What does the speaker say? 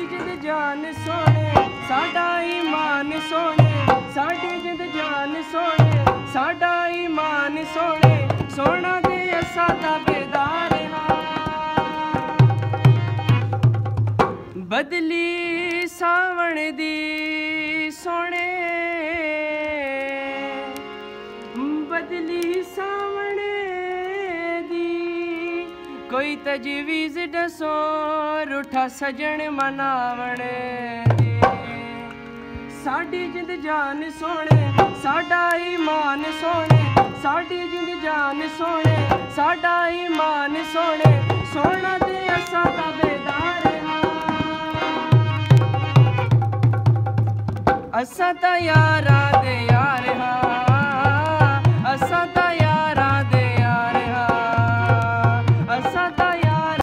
साडी जिंद जान सोने साडा ईमान सोने, साडी जिंद जान सोने साडा ईमान सोने, सोना दे असा ताबेदार हां। बदली सावण दी सोने, बदली सावण दी कोई तजवीज़ दसो रूठा सजन मनावण दी। साडी जिंद जान सोने साडा ईमान सोने, साडी जिंद जान सोने साडा ईमान सोने, सोना दे असा ताबेदार हां। असा ता यारा दे यार हां।